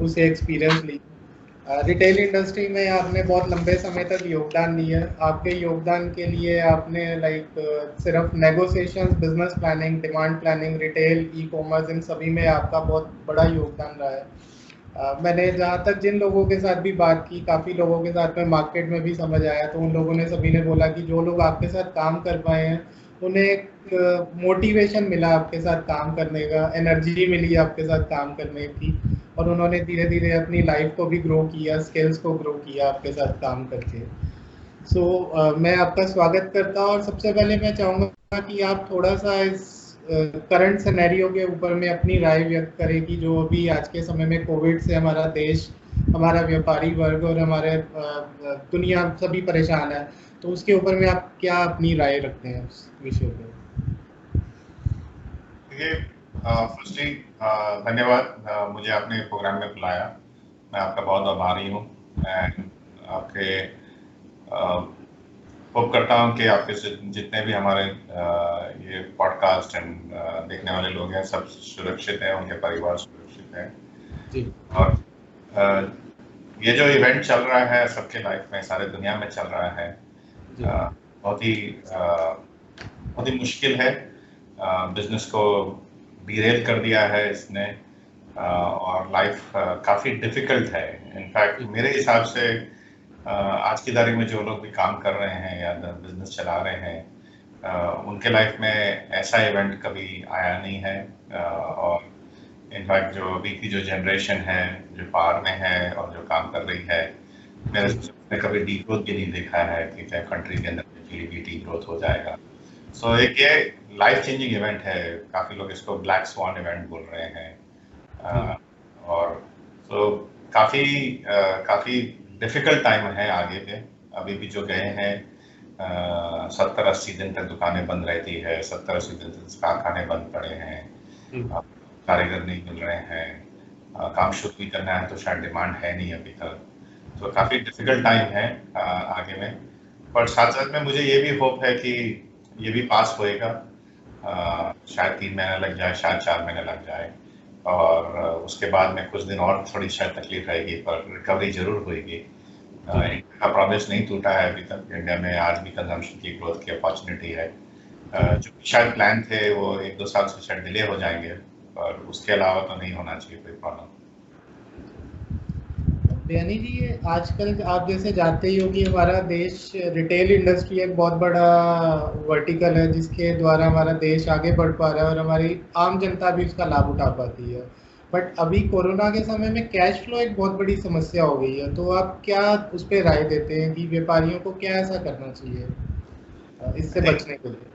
लोगों से एक्सपीरियंस ली। Retail industry में आपने बहुत लंबे समय तक योगदान दिया। आपके योगदान के लिए आपने सिर्फ negotiations, business planning, demand planning, retail, ecommerce, इन सभी में आपका बहुत बड़ा योगदान रहा है। मैंने जहाँ तक जिन लोगों के साथ भी बात की, काफ़ी लोगों के साथ में मार्केट में भी समझ आया, तो उन लोगों ने सभी ने बोला कि जो लोग आपके साथ काम कर पाए हैं उन्हें एक मोटिवेशन मिला आपके साथ काम करने का, एनर्जी मिली आपके साथ काम करने की, और उन्होंने धीरे धीरे अपनी लाइफ को भी ग्रो किया, स्किल्स को ग्रो किया आपके साथ काम करके। मैं आपका स्वागत करता हूँ, और सबसे पहले मैं चाहूँगा कि आप थोड़ा सा इस करंट सिनेरियो के ऊपर में अपनी राय व्यक्त करें कि जो अभी आज के समय में कोविड से हमारा देश, हमारा व्यापारी वर्ग और हमारे दुनिया सभी परेशान है, तो उसके ऊपर में आप क्या अपनी राय रखते हैं उस विषय पे? देखिए, फर्स्टली धन्यवाद, मुझे आपने प्रोग्राम में बुलाया। मैं आपका बहुत आभारी हूँ। एंड आपके होप करता हूँ कि आपके जितने भी हमारे ये पॉडकास्ट एंड देखने वाले लोग हैं सब सुरक्षित हैं, उनके परिवार सुरक्षित हैं जी। और ये जो इवेंट चल रहा है सबके लाइफ में, सारे दुनिया में चल रहा है, बहुत ही मुश्किल है। बिजनेस को डीरेल कर दिया है इसने, और लाइफ काफ़ी डिफिकल्ट है। इनफैक्ट मेरे हिसाब से आज की तारीख में जो लोग भी काम कर रहे हैं या बिजनेस चला रहे हैं, उनके लाइफ में ऐसा इवेंट कभी आया नहीं है। और इनफैक्ट जो अभी की जो जनरेशन है, जो पावर में है और जो काम कर रही है, मैंने कभी डी ग्रोथ भी नहीं देखा है कि क्या कंट्री के अंदर जीडीपी डी ग्रोथ हो जाएगा। एक ये लाइफ चेंजिंग इवेंट है। काफ़ी लोग इसको ब्लैक स्वान इवेंट बोल रहे हैं। और काफ़ी डिफिकल्ट टाइम है आगे पे। अभी भी जो गए हैं 70-80 दिन तक दुकानें बंद रहती है, 70-80 दिन तक कारखाने बंद पड़े हैं, कारीगर नहीं मिल रहे हैं, काम शुरू भी करना है तो शायद डिमांड है नहीं अभी तक। तो काफ़ी डिफिकल्ट टाइम है आगे में। पर साथ साथ में मुझे ये भी होप है कि ये भी पास होएगा। शायद 3 महीने लग जाए, शायद 4 महीने लग जाए, और उसके बाद में कुछ दिन और थोड़ी शायद तकलीफ रहेगी, पर रिकवरी जरूर होएगी। इंडिया का प्रॉमिस नहीं टूटा है अभी तक। इंडिया में आज भी कंजम्पशन की ग्रोथ की अपॉर्चुनिटी है। जो शायद प्लान थे वो 1-2 साल से शायद डिले हो जाएंगे, पर उसके अलावा तो नहीं होना चाहिए कोई प्रॉब्लम। यानी जी, आजकल आप जैसे जानते ही हो कि हमारा देश रिटेल इंडस्ट्री एक बहुत बड़ा वर्टिकल है जिसके द्वारा हमारा देश आगे बढ़ पा रहा है और हमारी आम जनता भी उसका लाभ उठा पाती है। बट अभी कोरोना के समय में कैश फ्लो एक बहुत बड़ी समस्या हो गई है, तो आप क्या उस पर राय देते हैं कि व्यापारियों को क्या ऐसा करना चाहिए इससे बचने के लिए?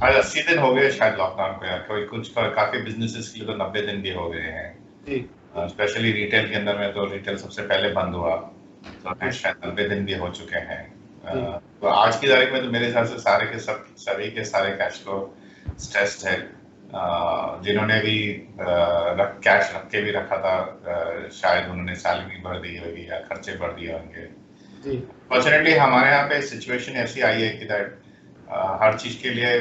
आज 80 दिन हो गए शायद लॉकडाउन को, या कोई कुछ काफी बिजनेसेस के लिए तो 90 दिन भी हो गए हैं। स्पेशली रिटेल के अंदर में तो रिटेल सबसे पहले बंद हुआ, तो शायद 90 दिन भी हो चुके हैं। तो आज की तारीख में तो मेरे हिसाब से सभी के सारे कैश फ्लो स्ट्रेस्ड है। जिन्होंने भी कैश रख के भी रखा था, शायद उन्होंने सैलरी बढ़ दी होगी या खर्चे बढ़ दिए होंगे। फॉर्चुनेटली हमारे यहाँ पे सिचुएशन ऐसी आई है कि हर चीज के लिए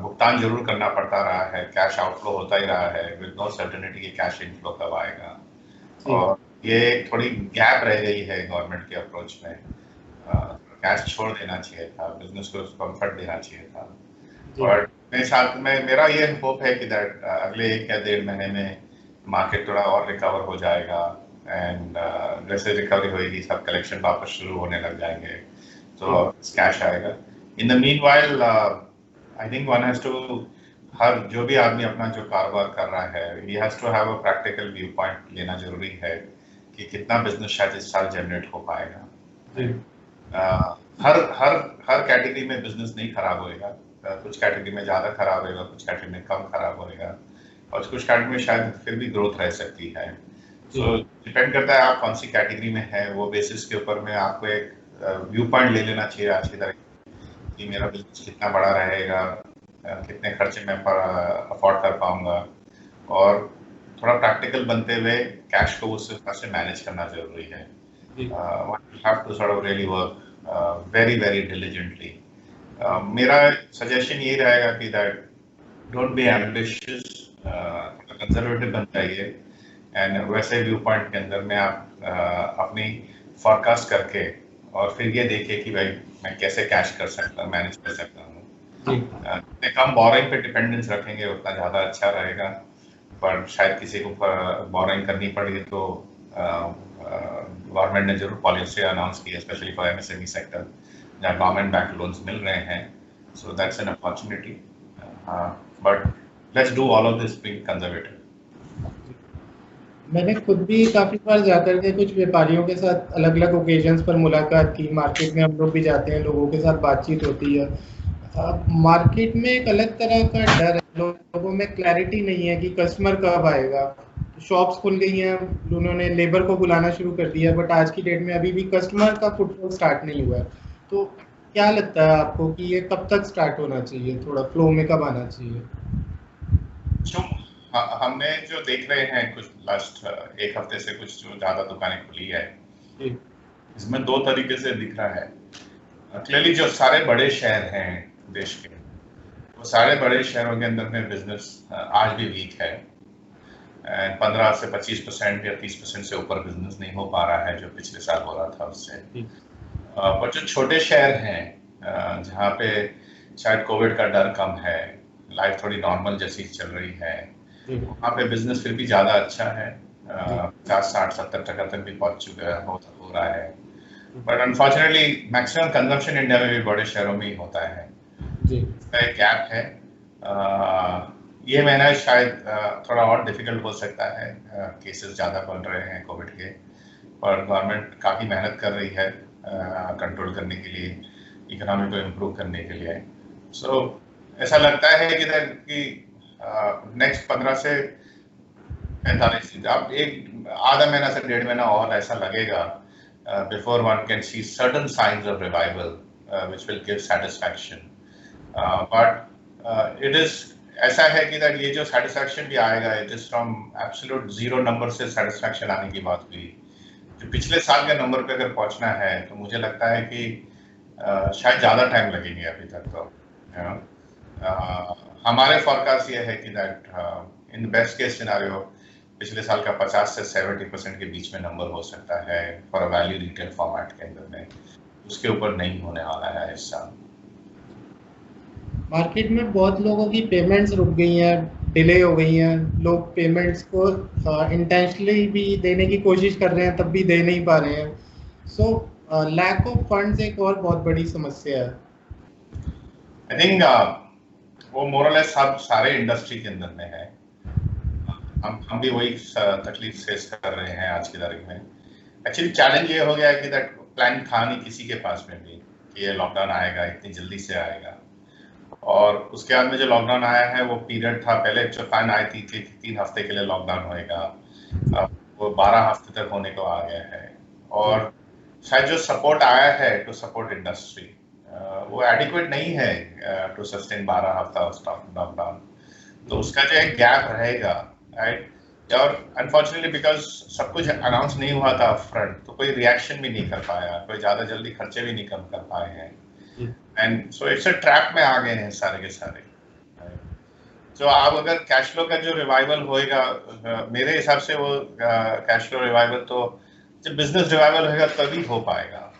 भुगतान जरूर करना पड़ता रहा है। कैश आउटफ्लो होता ही रहा है विद नो सर्टेनिटी कि कैश इनफ्लो कब आएगा, और ये थोड़ी गैप रह गई है गवर्नमेंट के अप्रोच में। कैश छोड़ देना चाहिए था, बिजनेस को कंफर्ट देना चाहिए था। और मेरे साथ में मेरा ये होप है कि अगले 1 या 1.5 महीने में मार्केट थोड़ा और रिकवर हो जाएगा, एंड जैसे रिकवरी होगी सब कलेक्शन वापस शुरू होने लग जाएंगे, तो कैश आएगा। In the meanwhile, I think one has to, हर जो भी आदमी अपना जो कारोबार कर रहा है, he has to have a practical viewpoint लेना जरूरी है कि कितना बिजनेस शायद इस साल जनरेट हो पाएगा। हर कैटेगरी में बिजनेस नहीं खराब होएगा। कुछ कैटेगरी में ज़्यादा खराब होएगा, कुछ कैटेगरी में कम खराब होएगा, और कुछ कैटेगरी में शायद फिर भी ग्रोथ रह सकती है। तो डिपेंड करता है आप कौन सी कैटेगरी में है, वो बेसिस के ऊपर में आपको एक व्यू पॉइंट ले लेना चाहिए आज की तारीख कि मेरा बिजनेस कितना बड़ा रहेगा, कितने खर्चे मैं अफोर्ड कर पाऊंगा, और थोड़ा प्रैक्टिकल बनते हुए कैश को उस हिसाब से मैनेज करना जरूरी है। One have to sort of really work very very diligently. मेरा सजेशन ये रहेगा कि that don't be ambitious, conservative बन जाइए एंड वैसे व्यू पॉइंट के अंदर में आप अपनी फोरकास्ट करके और फिर ये देखिए कि भाई मैं कैसे कैश कर सकता हूँ, मैनेज कर सकता हूँ। जितने कम बोरिंग पे डिपेंडेंस रखेंगे उतना ज़्यादा अच्छा रहेगा, पर शायद किसी को बोरिंग करनी पड़ी तो गवर्नमेंट ने जरूर पॉलिसी अनाउंस की है, स्पेशली फॉर एमएसएमई सेक्टर जहाँ गवर्नमेंट बैंक लोन्स मिल रहे हैं, so that's an opportunity, but let's do all of this being conservative. मैंने खुद भी काफ़ी बार जाकर के कुछ व्यापारियों के साथ अलग अलग ओकेजन्स पर मुलाकात की। मार्केट में हम लोग भी जाते हैं, लोगों के साथ बातचीत होती है। मार्केट में एक अलग तरह का डर है, लोगों में क्लैरिटी नहीं है कि कस्टमर कब आएगा। शॉप्स खुल गई हैं, उन्होंने लेबर को बुलाना शुरू कर दिया, बट आज की डेट में अभी भी कस्टमर का फुटफॉल स्टार्ट नहीं हुआ है। तो क्या लगता है आपको कि ये कब तक स्टार्ट होना चाहिए, थोड़ा फ्लो में कब आना चाहिए? हमने जो देख रहे हैं कुछ लास्ट एक हफ्ते से कुछ जो ज़्यादा दुकानें खुली है, इसमें दो तरीके से दिख रहा है। क्लियरली जो सारे बड़े शहर हैं देश के, वो सारे बड़े शहरों के अंदर में बिजनेस आज भी वीक है। 15 से 25% या 30% से ऊपर बिजनेस नहीं हो पा रहा है जो पिछले साल हो रहा था उससे। पर जो छोटे शहर हैं जहाँ पे शायद कोविड का डर कम है, लाइफ थोड़ी नॉर्मल जैसी चल रही है, वहाँ पे बिजनेस फिर भी ज़्यादा अच्छा है। 50, 60, 70% तक भी पहुँच चुका हो रहा है। But unfortunately maximum consumption India में भी बड़े शहरों में ही होता है। इसका एक गैप है। ये महीना शायद थोड़ा और डिफिकल्ट हो सकता है, केसेस ज़्यादा बढ़ रहे हैं कोविड के, पर गवर्नमेंट काफ़ी मेहनत कर रही है कंट्रोल करने के लिए, इकोनॉमी को इम्प्रूव करने के लिए। सो ऐसा लगता है कि नेक्स्ट 15 से 45 दिन, अब एक आधा महीना से 1.5 महीना और ऐसा लगेगा before one can see certain signs of revival which will give satisfaction. But it is ऐसा है कि ये जो satisfaction भी आएगा, it is from absolute zero number से satisfaction आने की बात हुई। जो पिछले साल के नंबर पे अगर पहुंचना है तो मुझे लगता है कि शायद ज़्यादा टाइम लगेंगे अभी तक। तो हमारे फोरकास्ट ये है कि that in best case scenario पिछले साल का 50 से 70% के बीच में नंबर हो सकता है for a value retail format के अंदर में, उसके ऊपर नहीं होने वाला है इस साल। मार्केट में बहुत लोगों की पेमेंट्स रुक गई हैं, डिले हो गई हैं, लोग पेमेंट्स को इंटेंशनली भी देने की कोशिश कर रहे हैं तब भी दे नहीं पा रहे हैं। सो लैक ऑफ फंड्स एक और बहुत बड़ी समस्या है। आई थिंक वो मोरलेस सब सारे इंडस्ट्री के अंदर में है। हम भी वही तकलीफ फेस कर रहे हैं आज की तारीख में। एक्चुअली चैलेंज ये हो गया है कि दैट प्लान था नहीं किसी के पास में भी कि ये लॉकडाउन आएगा, इतनी जल्दी से आएगा। और उसके बाद में जो लॉकडाउन आया है वो पीरियड था, पहले जो प्लान आई थी कि 3 हफ्ते के लिए लॉकडाउन होएगा, अब वो 12 हफ्ते तक होने को आ गया है। और शायद जो सपोर्ट आया है टू सपोर्ट इंडस्ट्री वो एडिक्वेट नहीं है टू सस्टेन 12 हफ्ता लॉकडाउन। तो उसका जो एक गैप रहेगा, राइट, और अनफॉर्चुनेटली बिकॉज सब कुछ अनाउंस नहीं हुआ था फ्रंट, तो कोई रिएक्शन भी नहीं कर पाया, कोई ज़्यादा जल्दी खर्चे भी नहीं कम कर पाए हैं, and so it's a trap में आ गए हैं सारे के सारे। तो आप अगर कैश फ्लो का जो रिवाइवल होएगा, मेरे हिसाब से वो कैश फ्लो रिवाइवल तो जब बिजनेस रिवाइवल होएगा तभी हो पाएगा,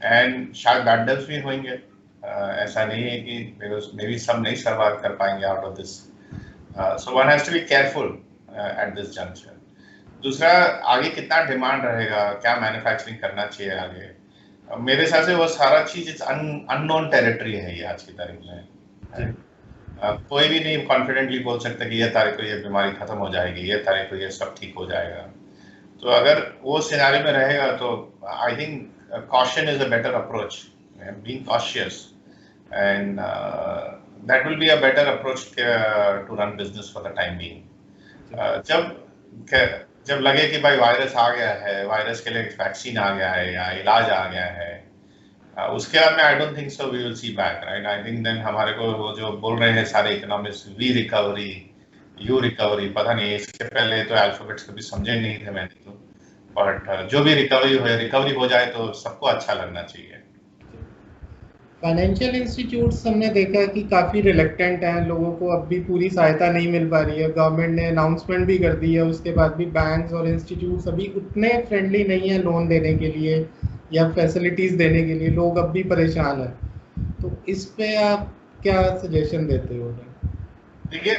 एंड शायद बैड डेट्स भी होंगे। ऐसा नहीं है कि मे बी सब नहीं सर्वाइव कर पाएंगे out of this. So one has to be careful at this juncture. दूसरा, आगे कितना डिमांड रहेगा, क्या मैन्युफैक्चरिंग करना चाहिए आगे, मेरे हिसाब से वो सारा चीज अननोन टेरिटरी है ये आज की तारीख में। कोई भी नहीं कॉन्फिडेंटली बोल सकता कि ये तारीख को ये बीमारी खत्म हो जाएगी, ये तारीख को ये सब ठीक हो जाएगा। तो अगर वो सिनारी में रहेगा तो I think caution is a better approach, being cautious, and that will be a better approach to run business for the time being. जब लगे कि भाई वायरस आ गया है, वायरस के लिए वैक्सीन आ गया है या इलाज आ गया है, उसके बाद में I don't think so we will see back, right. I think then हमारे को वो जो बोल रहे हैं सारे economics, V recovery, U recovery, पता नहीं इसके पहले तो अल्फाबेट्स कभी समझे नहीं थे मैंने तो, बट जो भी रिकवरी हो जाए तो सबको अच्छा लगना चाहिए। फाइनेंशियल इंस्टीट्यूट्स हमने देखा कि काफ़ी रिलेक्टेंट हैं, लोगों को अब भी पूरी सहायता नहीं मिल पा रही है। गवर्नमेंट ने अनाउंसमेंट भी कर दी है, उसके बाद भी बैंक्स और इंस्टीट्यूट्स अभी उतने फ्रेंडली नहीं है लोन देने के लिए या फैसिलिटीज़ देने के लिए, लोग अब भी परेशान हैं। तो इस पे आप क्या सजेशन देते हो? देखिए,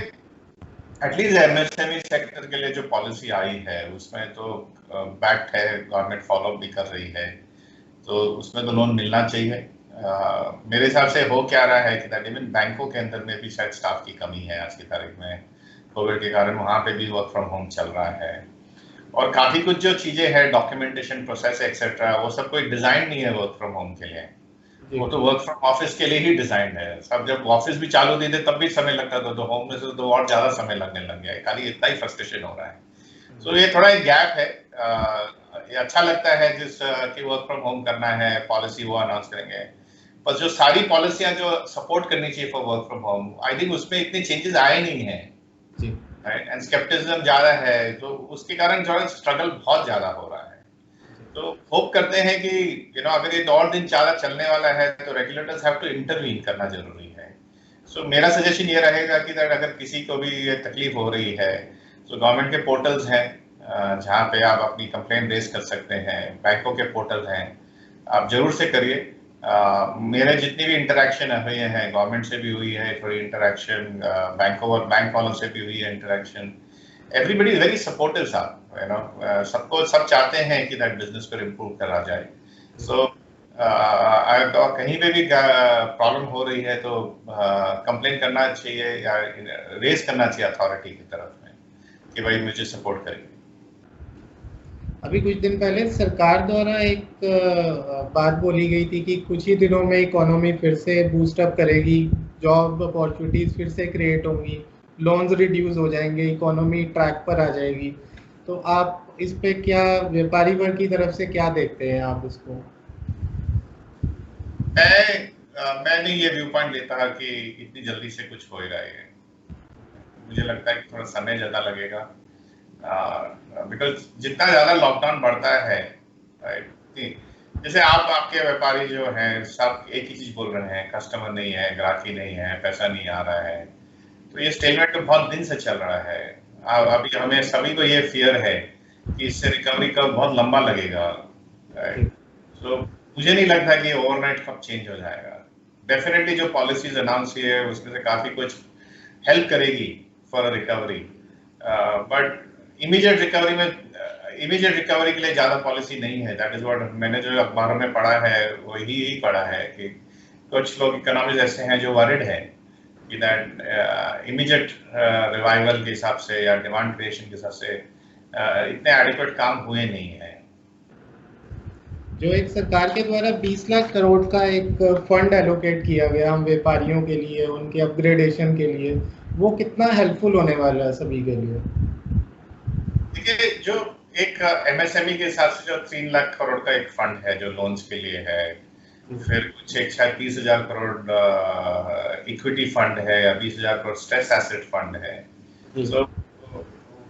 एटलीस्ट एमएसएमई सेक्टर के लिए जो पॉलिसी आई है उसमें तो बैक्ड है, गवर्नमेंट फॉलो भी कर रही है, तो उसमें तो लोन मिलना चाहिए। मेरे हिसाब से हो क्या रहा है कि दैट इवन बैंकों के अंदर में भी शायद स्टाफ की कमी है आज की तारीख में, कोविड के कारण वहाँ पे भी वर्क फ्रॉम होम चल रहा है, और काफी कुछ जो चीजें हैं डॉक्यूमेंटेशन प्रोसेस एक्सेट्रा, वो सब कोई डिजाइन नहीं है वर्क फ्रॉम होम के लिए, वो तो वर्क फ्रॉम ऑफिस के लिए ही डिजाइन है। सब जब ऑफिस भी चालू दे दे तब भी समय लगता था, तो होम में से तो और ज्यादा समय लगने लग गया है, खाली इतना ही फ्रस्ट्रेशन हो रहा है। तो ये थोड़ा एक गैप है। ये अच्छा लगता है जिस कि वर्क फ्रॉम होम करना है, पॉलिसी वो अनाउंस करेंगे, पर जो सारी पॉलिसियां जो सपोर्ट करनी चाहिए for work from home, I think उसमें इतने चेंजेस आए नहीं है, एंड स्केप्टिसिज्म ज्यादा है, तो उसके कारण जो स्ट्रगल बहुत ज्यादा हो रहा है। तो होप करते हैं कि अगर ये और दिन ज्यादा चलने वाला है तो रेगुलेटर्स हैव टू इंटरवीन करना जरूरी है। सो मेरा सजेशन ये रहेगा कि अगर किसी को भी ये तकलीफ हो रही है तो गवर्नमेंट के पोर्टल्स हैं जहाँ पे आप अपनी कंप्लेन रेज कर सकते हैं, बैंकों के पोर्टल हैं, आप जरूर से करिए। मेरे जितनी भी इंटरेक्शन हुई है, गवर्नमेंट से भी हुई है थोड़ी इंटरेक्शन, बैंकों और बैंक वालों से भी हुई है interaction, everybody is very supportive साहब, सबको सब चाहते हैं कि दैट बिजनेस को इम्प्रूव करा जाए। सो कहीं पे भी प्रॉब्लम हो रही है तो कंप्लेन करना चाहिए या रेज करना चाहिए अथॉरिटी की तरफ में कि भाई मुझे सपोर्ट करिए। अभी कुछ दिन पहले सरकार द्वारा एक बात बोली गई थी कि कुछ ही दिनों में इकोनॉमी फिर से बूस्टअप करेगी, जॉब अपॉर्चुनिटीज फिर से क्रिएट होंगी, लोन्स रिड्यूस हो जाएंगे, इकोनॉमी ट्रैक पर आ जाएगी। तो आप इस पे क्या, व्यापारी वर्ग की तरफ से क्या देखते हैं आप इसको? मैं नहीं ये व्यू पॉइंट लेता कि इतनी जल्दी से कुछ होएगा, ये मुझे लगता है कि थोड़ा समय ज्यादा लगेगा, बिकॉज जितना ज्यादा लॉकडाउन बढ़ता है, जैसे आपके व्यापारी जो हैं सब एक ही चीज बोल रहे हैं, कस्टमर नहीं है, ग्राहकी नहीं है, पैसा नहीं आ रहा है, तो ये स्टेलमेंट तो बहुत दिन से चल रहा है। अभी हमें सभी को ये फियर है कि इससे रिकवरी का बहुत लंबा लगेगा, तो मुझे नहीं लगता कि ओवरनाइट कब चेंज हो जाएगा। डेफिनेटली जो पॉलिसीज अनाउंस हुई है उसमें से काफी कुछ हेल्प करेगी for recovery, but immediate recovery के लिए ज्यादा पॉलिसी नहीं है। दैट इज व्हाट मैंने जो अखबारों में पढ़ा है वही पढ़ा है कि कुछ लोग इकोनॉमिस्ट ऐसे हैं जो वरिड है कि दैट इमीडिएट रिवाइवल के हिसाब से या डिमांड क्रिएशन के हिसाब से इतने एडिक्वेट काम हुए नहीं है। जो एक सरकार के द्वारा 20 लाख करोड़ का एक फंड एलोकेट किया गया हम व्यापारियों के लिए, उनके अपग्रेडेशन के लिए, वो कितना हेल्पफुल होने वाला है सभी के लिए? देखिए, जो एक एमएसएमई के हिसाब से जो 3 लाख करोड़ का एक फंड है जो लोन्स के लिए है, फिर कुछ एक शायद 30,000 करोड़ इक्विटी फंड है या 20,000 करोड़ स्ट्रेस एसेट फंड है, तो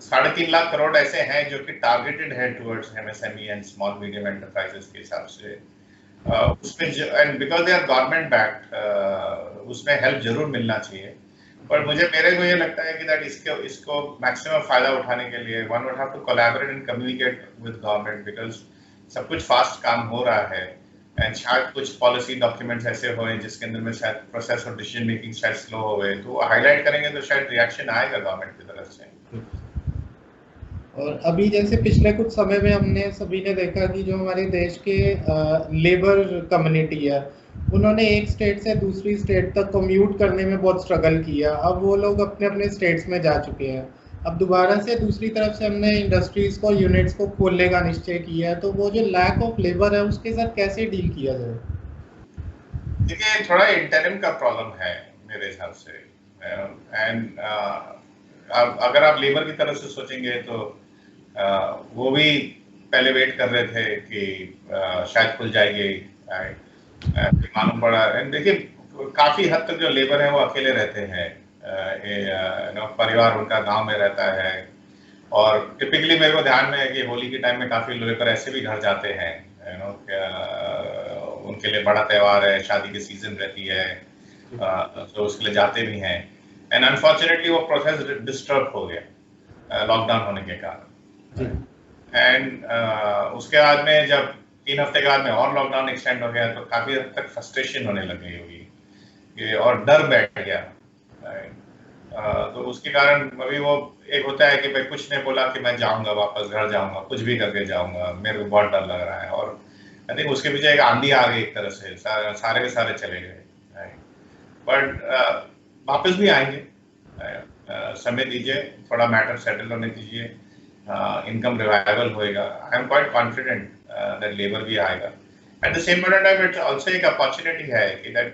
3.5 लाख करोड़ ऐसे हैं जो कि टारगेटेड है towards MSME and small medium enterprises के हिसाब से, उसमें and because they are government backed, उसमें हेल्प जरूर मिलना चाहिए। पर मेरे को ये लगता है कि दैट इसको मैक्सिमम फायदा उठाने के लिए one would have to collaborate and communicate with government, because सब कुछ फास्ट काम हो रहा है, एंड शायद कुछ पॉलिसी डॉक्यूमेंट्स ऐसे होए जिसके अंदर में शायद प्रोसेस और डिसीजन मेकिंग शायद स्लो हो गए, तो वो हाईलाइट करेंगे तो शायद रिएक्शन आएगा गवर्नमेंट की तरफ से। और अभी जैसे पिछले कुछ समय में हमने सभी ने देखा कि जो हमारे देश के लेबर कम्युनिटी है, उन्होंने एक स्टेट से दूसरी स्टेट तक कम्यूट करने में बहुत स्ट्रगल किया। अब वो लोग अपने अपने स्टेट्स में जा चुके हैं। अब दोबारा से दूसरी तरफ से हमने इंडस्ट्रीज को, यूनिट्स को खोलने का निश्चय किया है, तो वो जो लैक ऑफ लेबर है उसके साथ कैसे डील किया जाए? देखिए, थोड़ा इंटरिम का प्रॉब्लम है मेरे हिसाब से, एंड अगर आप लेबर की तरफ से सोचेंगे तो वो भी पहले वेट कर रहे थे कि शायद खुल जाएगी, मालूम पड़ा। देखिए, काफी हद तक जो लेबर है वो अकेले रहते हैं, परिवार उनका गांव में रहता है, और टिपिकली मेरे को ध्यान में है कि होली के टाइम में काफी लेबर ऐसे भी घर जाते हैं, उनके लिए बड़ा त्यौहार है, शादी की सीजन रहती है, तो उसके लिए जाते भी हैं। एंड अनफॉर्चुनेटली वो प्रोसेस डिस्टर्ब हो गया लॉकडाउन होने के कारण। एंड उसके बाद में जब 3 हफ्ते के बाद में और लॉकडाउन एक्सटेंड हो गया तो काफी हद तक फ्रस्ट्रेशन होने लग गई होगी और डर बैठ गया। तो उसके कारण अभी वो एक होता है कि भाई कुछ ने बोला कि मैं जाऊंगा, वापस घर जाऊंगा, कुछ भी करके जाऊंगा, मेरे को बहुत डर लग रहा है। और आई थिंक उसके पीछे एक आंधी आ गई एक तरह से, सारे के सारे चले गए। बट वापस भी आएंगे, समय दीजिए, थोड़ा मैटर सेटल होने दीजिए, इनकम रिवाइवल होएगा। I am quite confident that labour भी आएगा। At the same time it's also एक अपॉर्चुनिटी है कि दैट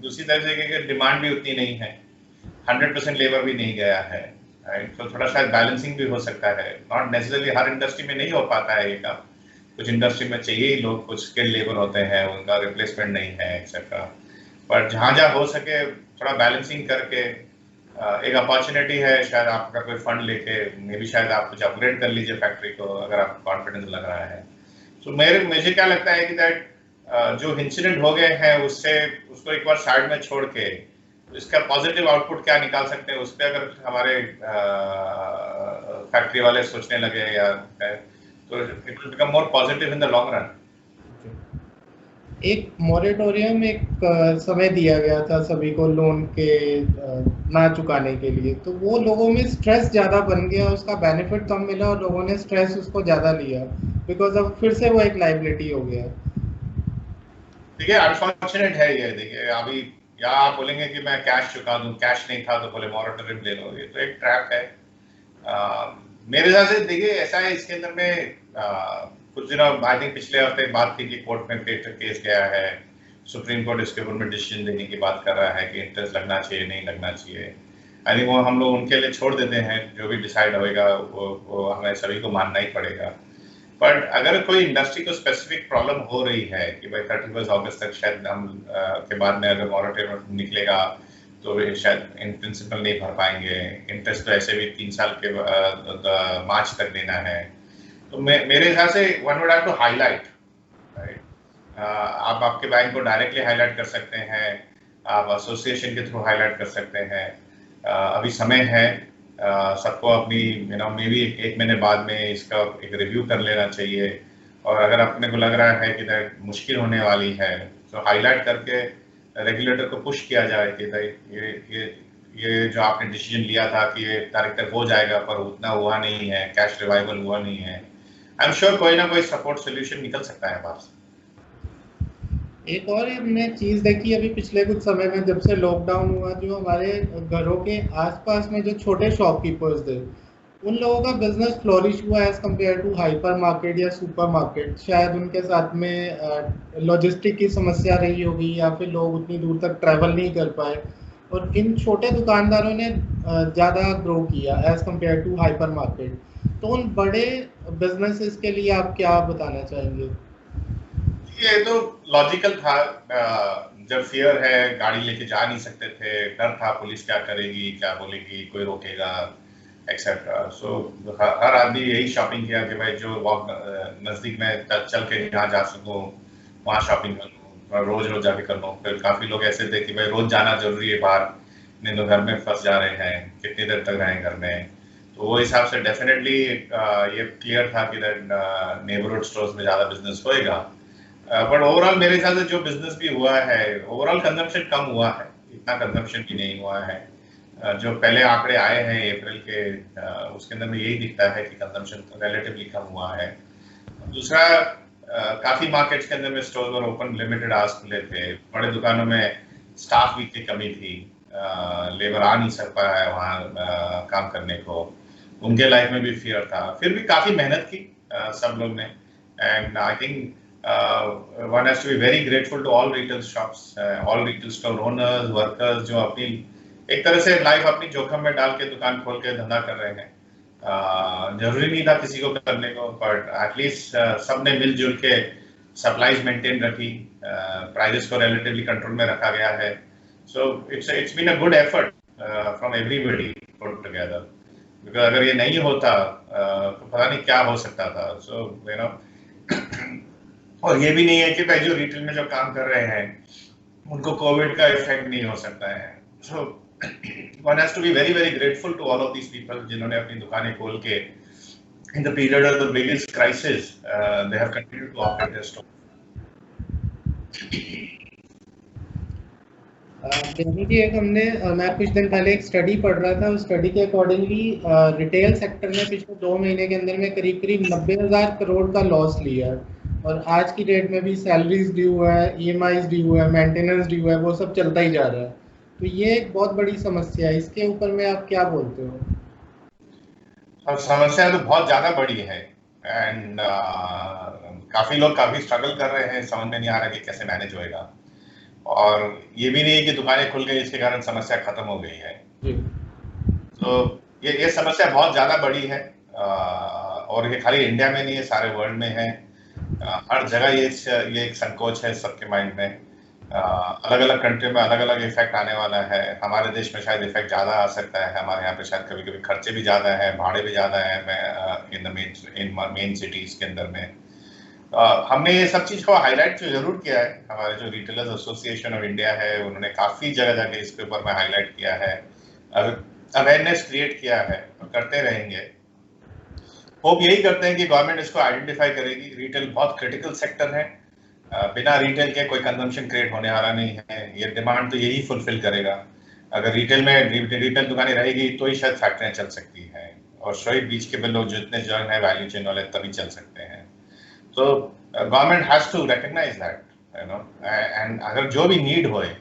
दूसरी तरफ से डिमांड भी उतनी नहीं है, 100% लेबर भी नहीं गया है, राइट? तो थोड़ा शायद बैलेंसिंग भी हो सकता है। नॉट नेसेसरली हर इंडस्ट्री में नहीं हो पाता है ये काम, कुछ इंडस्ट्री में चाहिए ही लोग, कुछ स्किल्ड लेबर होते हैं, उनका रिप्लेसमेंट नहीं है एक्सेट्रा। बट जहाँ जहाँ हो सके थोड़ा बैलेंसिंग करके एक अपॉर्चुनिटी है, शायद आपका कोई फंड लेके मे भी शायद आप कुछ अपग्रेड कर लीजिए फैक्ट्री को, अगर आपको कॉन्फिडेंस लग रहा है। तो मुझे क्या लगता है कि दैट जो इंसिडेंट हो गए हैं उससे उसको एक बार साइड में छोड़ के इसका पॉजिटिव आउटपुट क्या निकाल सकते हैं उस पर अगर हमारे फैक्ट्री वाले सोचने लगे या तो it will become more positive in the long run. एक मॉरेटोरियम एक समय दिया गया था सभी को लोन के ना चुकाने के लिए, तो वो लोगों में स्ट्रेस ज़्यादा बन गया, उसका बेनिफिट कम मिला और लोगों ने स्ट्रेस उसको ज़्यादा लिया, बिकॉज अब फिर से वो एक लाइबिलिटी हो गया। देखिए अनफॉर्चुनेट है ये। देखिए अभी या आप बोलेंगे कि मैं कैश चुका दूं, कैश नहीं था तो बोले मॉरेटोरियम ले लो, ये तो एक ट्रैप है। मेरे हिसाब से देखिए ऐसा है इसके अंदर में कुछ दिनों आई थिंक पिछले हफ्ते बात थी कि कोर्ट में केस गया है, सुप्रीम कोर्ट इसके ऊपर में डिसीजन देने की बात कर रहा है कि इंटरेस्ट लगना चाहिए नहीं लगना चाहिए। आई थिंक वो हम लोग उनके लिए छोड़ देते हैं, जो भी डिसाइड होएगा वो हमें सभी को मानना ही पड़ेगा। बट अगर कोई इंडस्ट्री को स्पेसिफिक प्रॉब्लम हो रही है कि भाई 31 अगस्त तक शायद हम के बाद में अगर मॉरेटोरियम निकलेगा तो शायद इन प्रिंसिपल नहीं भर पाएंगे, इंटरेस्ट तो ऐसे भी 3 साल के मार्च तक देना है, तो मेरे हिसाब से one would have to highlight, right? आप आपके बैंक को डायरेक्टली हाईलाइट कर सकते हैं, आप एसोसिएशन के थ्रू हाईलाइट कर सकते हैं। अभी समय है, सबको अपनी मे बी 1 महीने बाद में इसका एक रिव्यू कर लेना चाहिए, और अगर अपने को लग रहा है कि दैट मुश्किल होने वाली है तो हाईलाइट करके रेगुलेटर को पुश किया जाए कि ये जो आपने डिसीजन लिया था कि ये तारीख तक हो जाएगा पर उतना हुआ नहीं है, कैश रिवाइवल हुआ नहीं है। आई एम श्योर कोई ना कोई सपोर्ट सोल्यूशन निकल सकता है बाहर से। एक और हमने चीज़ देखी अभी पिछले कुछ समय में, जब से लॉकडाउन हुआ, जो हमारे घरों के आसपास में जो छोटे शॉपकीपर्स थे उन लोगों का बिजनेस फ्लोरिश हुआ as compare to hypermarket या सुपर मार्केट। शायद उनके साथ में लॉजिस्टिक की समस्या रही होगी या फिर लोग उतनी दूर तक ट्रैवल नहीं कर पाए, और इन छोटे दुकानदारों ने ज़्यादा ग्रो किया as compare to hypermarket. तो उन बड़े बिजनेसेस के लिए आप क्या बताना चाहेंगे? ये तो लॉजिकल था, जब फियर है, गाड़ी लेके जा नहीं सकते थे, डर था पुलिस क्या करेगी, क्या बोलेगी, कोई रोकेगा एक्सेट्रा। सो हर आदमी यही शॉपिंग किया कि भाई जो नजदीक में चल के जहाँ जा सकूँ वहाँ शॉपिंग कर लूँ, रोज रोज जाके कर लूँ। फिर काफी लोग ऐसे थे कि भाई रोज जाना जरूरी है बाहर, नहीं तो घर में फंस जा रहे हैं, कितनी देर तक रहें घर में। तो वो हिसाब से डेफिनेटली ये क्लियर था कि नेबरहुड स्टोर्स में ज्यादा बिजनेस होएगा। बट ओवरऑल मेरे हिसाब से जो बिजनेस भी हुआ है, ओवरऑल कंजम्पशन कम हुआ है, इतना कंजम्पशन भी नहीं हुआ है। जो पहले आंकड़े आए हैं अप्रैल के, उसके अंदर में यही दिखता है कि कंजम्पशन रिलेटिवली कम हुआ है। दूसरा, काफी मार्केट्स के अंदर में स्टोर वर ओपन, लिमिटेड आवर्स खुले थे, बड़े दुकानों में स्टाफ की कमी थी, लेबर आ नहीं सक पाया है वहाँ काम करने को, उनके लाइफ में भी फियर था। फिर भी काफी मेहनत की सब लोग ने, and I think one has to be very grateful to all retail shops, all retail store owners, workers, जो अपनी एक तरह से लाइफ अपनी जोखिम में डाल के दुकान खोल के धंधा कर रहे हैं। जरूरी नहीं था किसी को करने को, बट एटलीस्ट सबने मिलजुल के सप्लाईज मेंटेन रखी, प्राइसेस को रिलेटिवली कंट्रोल में रखा गया है। So it's been a good effort from everybody put together, because अगर ये नहीं होता तो पता नहीं क्या हो सकता था। सो और ये भी नहीं है कि भाई जो रिटेल में जो काम कर रहे हैं उनको कोविड का इफेक्ट नहीं हो सकता है। So one has to be very very grateful to all of these people जिन्होंने अपनी दुकानें खोल के in the period of the biggest crisis they have continued to operate their store. यानी कि एक हमने मैं कुछ दिन पहले एक स्टडी पढ़ रहा था, उस स्टडी के अकॉर्डिंगली रिटेल सेक्टर ने पिछले 2 महीने के अंदर में करीब करीब 90,000 करोड़ का लॉस लिया है। और आज की डेट में भी सैलरीज ड्यू है, ईएमआईज ड्यू है, मेंटेनेंस ड्यू है, वो सब चलता ही जा रहा है। तो ये एक बहुत बड़ी समस्या है, इसके ऊपर में आप क्या बोलते हो? अब समस्या तो बहुत ज्यादा बड़ी है एंड काफी लोग काफी स्ट्रगल कर रहे हैं, समझ में नहीं आ रहा कि कैसे मैनेज होएगा। और ये भी नहीं है कि दुकानें खुल गई इसके कारण समस्या खत्म हो गई है। तो ये समस्या बहुत ज्यादा बड़ी है और ये खाली इंडिया में नहीं है, सारे वर्ल्ड में है। हर जगह ये एक संकोच है सबके माइंड में। अलग अलग कंट्री में अलग अलग इफेक्ट आने वाला है। हमारे देश में शायद इफेक्ट ज्यादा आ सकता है, हमारे यहाँ पे शायद कभी कभी खर्चे भी ज्यादा है, भाड़े भी ज्यादा है इन मेन सिटीज के अंदर में। हमने ये सब चीज को हाईलाइट तो जरूर किया है। हमारे जो रिटेलर्स एसोसिएशन ऑफ इंडिया है उन्होंने काफी जगह जाके इसके ऊपर में हाईलाइट किया है, अवेयरनेस क्रिएट किया है और करते रहेंगे। होप यही करते हैं कि गवर्नमेंट इसको आइडेंटिफाई करेगी। रिटेल बहुत क्रिटिकल सेक्टर है, बिना रिटेल के कोई कंजम्पशन क्रिएट होने वाला नहीं है। ये डिमांड तो यही फुलफिल करेगा। अगर रिटेल में रिटेल दुकानें रहेगी तो ही शायद फैक्ट्रियां चल सकती हैं और शायद बीच के लोग जितने जो है वैल्यू चेन वाले तभी चल सकते हैं। तो government has to recognise that, you know, and अगर जो भी नीड होए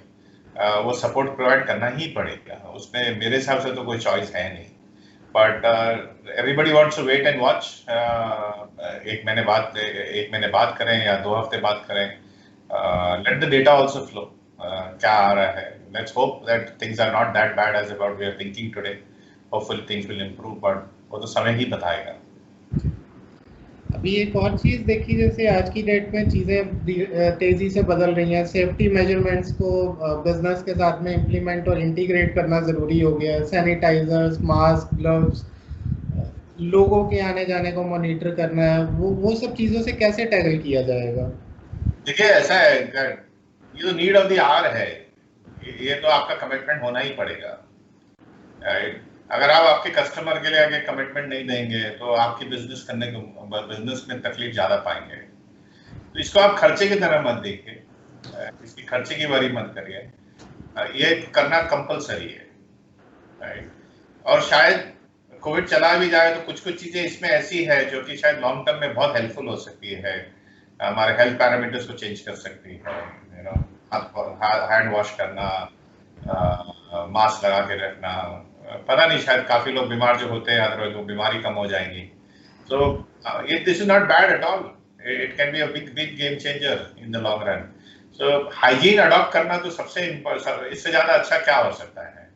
वो सपोर्ट प्रोवाइड करना ही पड़ेगा। उसमें मेरे हिसाब से तो कोई चॉइस है नहीं। But everybody wants to wait and watch. एक महीने बाद करें या 2 हफ्ते बाद करें, let the data also flow. क्या आ रहा है, let's hope that things are not that bad as about we are thinking today. Hopefully things will improve, but वो तो समय ही बताएगा। अभी एक और चीज़ देखी, जैसे आज की डेट में चीज़ें तेज़ी से बदल रही हैं। सेफ्टी मेजरमेंट्स को बिजनेस के साथ में इम्प्लीमेंट और इंटीग्रेट करना ज़रूरी हो गया है। सैनिटाइजर्स, मास्क, ग्लव्स, लोगों के आने जाने को मॉनिटर करना है। वो सब चीज़ों से कैसे टैकल किया जाएगा? देखिए ऐसा है, ये तो नीड ऑफ द आवर है, ये तो आपका कमिटमेंट होना ही पड़ेगा, राइट? अगर आप आपके कस्टमर के लिए आगे कमिटमेंट नहीं देंगे तो आपकी बिजनेस में तकलीफ ज्यादा पाएंगे। तो इसको आप खर्चे की तरह मत देखिए, इसकी खर्चे की बारी मत करिए, ये करना कंपलसरी है, राइट? और शायद कोविड चला भी जाए तो कुछ चीजें इसमें ऐसी है जो कि शायद लॉन्ग टर्म में बहुत हेल्पफुल हो सकती है। हमारे हेल्थ पैरामीटर्स को चेंज कर सकती है, यू नो, हैंड वॉश करना, मास्क लगा के रखना। पता नहीं, शायद काफी लोग बीमार जो होते हैं अदरवाइज वो बीमारी कम हो जाएंगी। तो this is not bad at all, it can be a big game changer in the long run. So hygiene adopt करना तो सबसे इससे ज्यादा अच्छा क्या हो सकता है?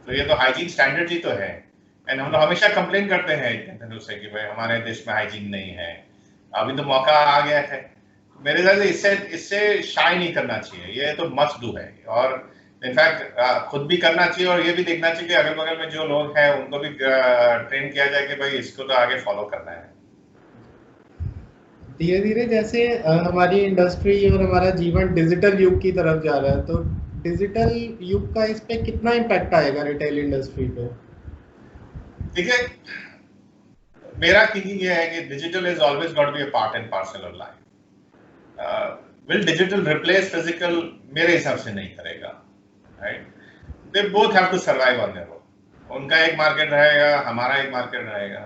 तो ये तो हाइजीन स्टैंडर्ड ही तो है। एंड हम लोग हमेशा कंप्लेन करते हैं इतने दिनों से कि भाई हमारे देश में हाइजीन नहीं है। अभी तो मौका आ गया है। मेरे ख्याल से इससे शाय नहीं करना चाहिए, ये तो मस्ट डू है। और इनफैक्ट खुद भी करना चाहिए और ये भी देखना चाहिए कि अगल बगल में जो लोग हैं उनको भी ट्रेन किया जाए कि भाई इसको तो आगे फॉलो करना है। धीरे धीरे जैसे हमारी इंडस्ट्री और हमारा जीवन डिजिटल युग की तरफ जा रहा है, तो डिजिटल युग का इस पे कितना इम्पैक्ट आएगा रिटेल इंडस्ट्री पे? ठीक है, मेरा थिंकिंग ये है कि digital is always got be a part and parcel of life. Will digital replace physical? मेरे हिसाब से नहीं करेगा, right? They both have to survive on their own. उनका एक मार्केट रहेगा, हमारा एक मार्केट रहेगा।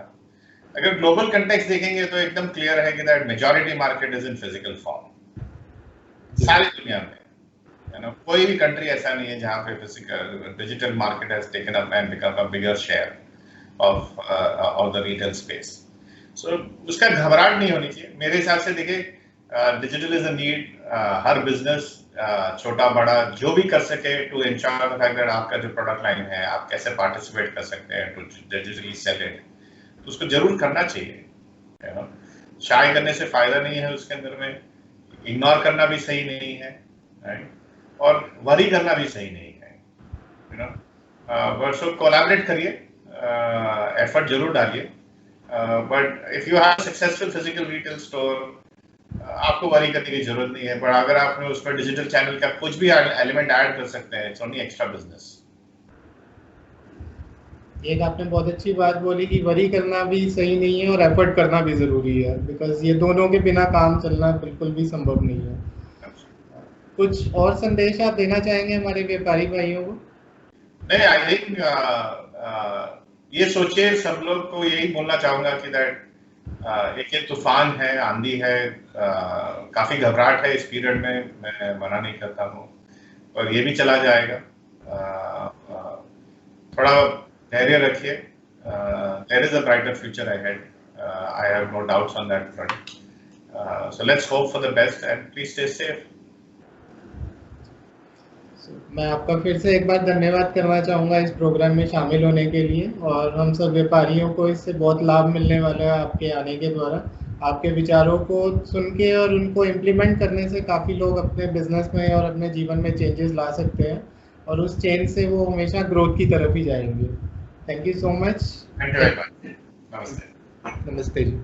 अगर ग्लोबल कंटेक्स्ट देखेंगे तो एकदम क्लियर है कि that majority market is in physical form सारी दुनिया में, यू नो। कोई भी कंट्री ऐसा नहीं है जहां पे physical digital market has taken up and become a bigger share of the retail space. So उसका घबराहट नहीं होनी चाहिए मेरे हिसाब से। देखिए, डिजिटल इज अ नीड। हर बिजनेस छोटा बड़ा जो भी कर सके to ensure the fact that आपका जो प्रोडक्ट लाइन है आप कैसे पार्टिसिपेट कर सकते हैं टू डिजिटली सेल इट, तो उसको जरूर करना चाहिए, यू नो। शाय करने से फायदा नहीं है उसके अंदर में, इग्नोर करना भी सही नहीं है, राइट? और वरी करना भी सही नहीं है, you know. But so collaborate करिए, एफर्ट जरूर डालिए। But if you have successful physical retail store, आपको वरी करने की जरूरत नहीं है, पर अगर आपने उस पर डिजिटल चैनल का कुछ भी एलिमेंट ऐड कर सकते हैं, इट्स ओनली एक्स्ट्रा बिजनेस। एक आपने बहुत अच्छी बात बोली कि वरी करना भी सही नहीं है और एफर्ट करना भी जरूरी है, बिकॉज ये दोनों के बिना काम चलना बिल्कुल भी संभव नहीं है। कुछ और संदेश आप देना चाहेंगे हमारे व्यापारी भाइयों को? नहीं, आई थिंक ये सोचिए, सब लोग को यही बोलना चाहूंगा कि दैट एक ये तूफान है, आंधी है, काफी घबराहट है इस पीरियड में, मैं मना नहीं करता हूँ, और ये भी चला जाएगा। थोड़ा धैर्य रखिए, there is a brighter future ahead, I have no doubts on that front, so let's hope for the best and please stay safe. मैं आपका फिर से एक बार धन्यवाद करना चाहूँगा इस प्रोग्राम में शामिल होने के लिए, और हम सब व्यापारियों को इससे बहुत लाभ मिलने वाला है आपके आने के द्वारा। आपके विचारों को सुन के और उनको इम्प्लीमेंट करने से काफ़ी लोग अपने बिजनेस में और अपने जीवन में चेंजेस ला सकते हैं, और उस चेंज से वो हमेशा ग्रोथ की तरफ ही जाएंगे। Thank you so much. Thank you very much. नमस्ते। नमस्ते जी।